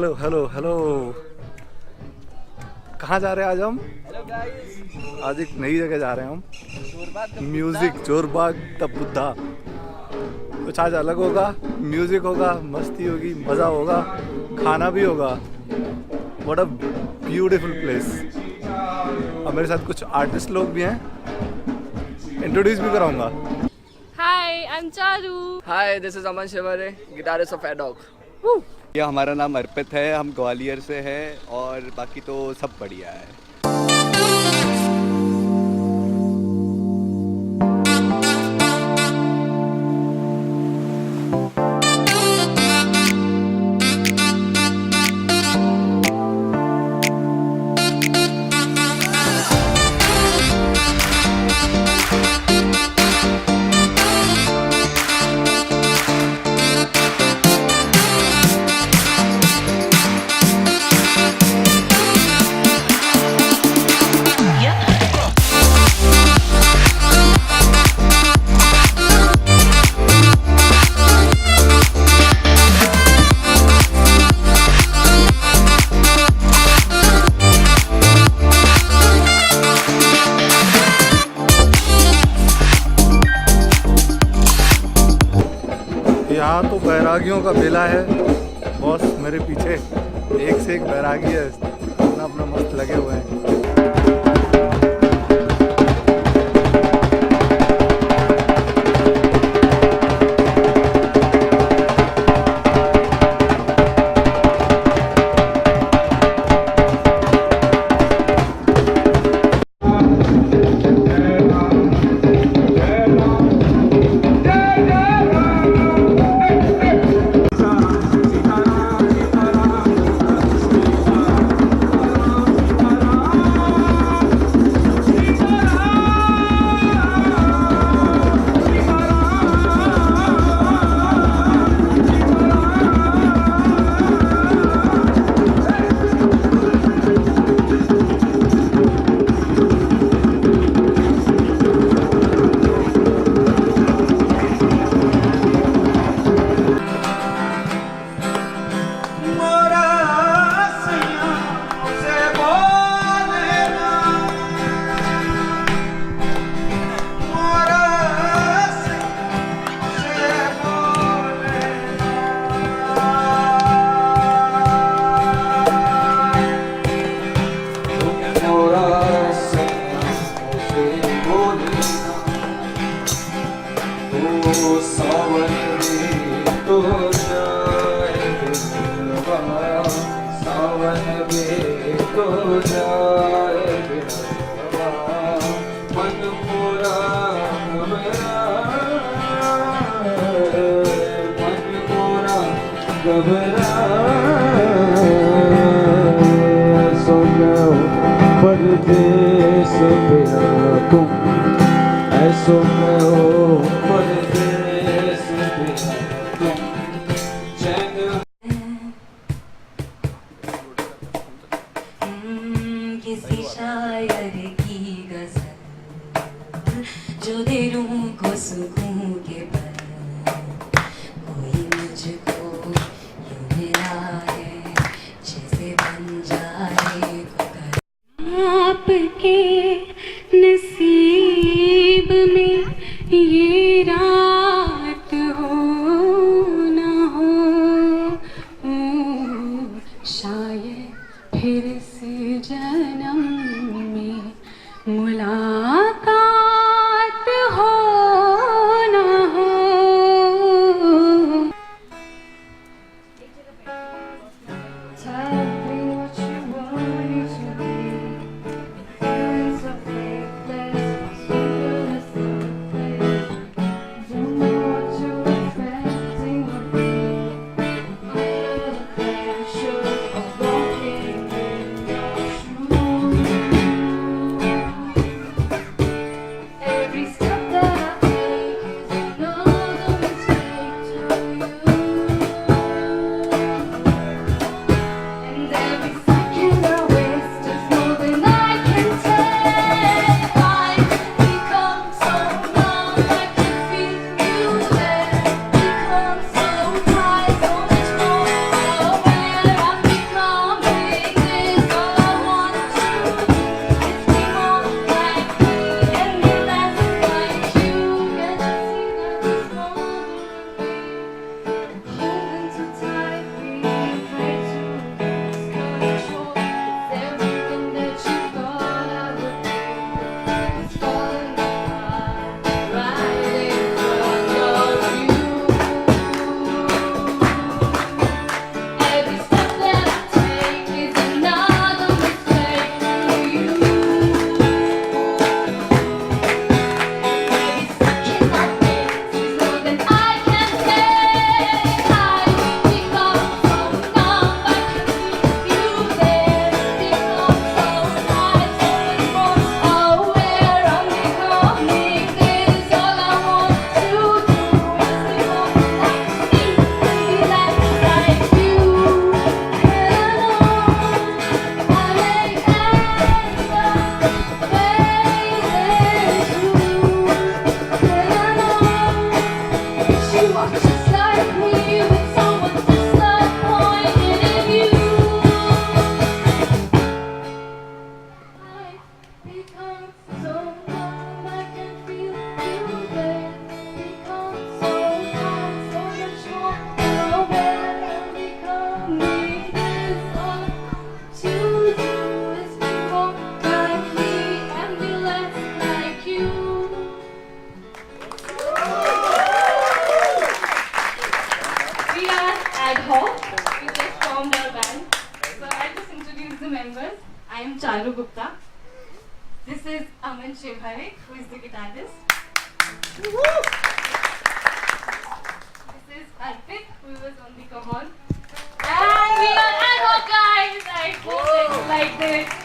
Hello hello hello. कहाँ जा रहे हैं आज हम? हेलो गाइस, आज एक नई जगह जा रहे हैं हम। जोरबा म्यूजिक जोरबा द बुद्धा। कुछ आज अलग होगा, म्यूजिक होगा, मस्ती होगी, मज़ा होगा, खाना भी होगा। What a beautiful place. और मेरे साथ कुछ आर्टिस्ट लोग भी हैं, इंट्रोड्यूस भी कराऊंगा। Hi, I'm Charu. Hi, this is Aman Shivre, guitarist of एडॉक। या हमारा नाम अर्पित है, हम ग्वालियर से हैं और बाकी तो सब बढ़िया है। यहाँ तो बैरागियों का मेला है बॉस। मेरे पीछे एक से एक बैरागी है, अपना अपना मस्त लगे हुए हैं। परदेस पिया तुम ऐसो में हो, परदेस पिया तुम किसी शायर की गजल जो दे रूह को सुकून के पल, कोई मुझको यूं मिला है जैसे बन जाए आपके नसीब में ये रात हो न हो, शायद फिर से जन्म में मुलाकात हो न हो। introduce the members. I am Charu Gupta. This is Aman Shivhare, who is the guitarist. This is Arpit, who was on the cajon. And we are ad hoc guys. I hope that you liked it.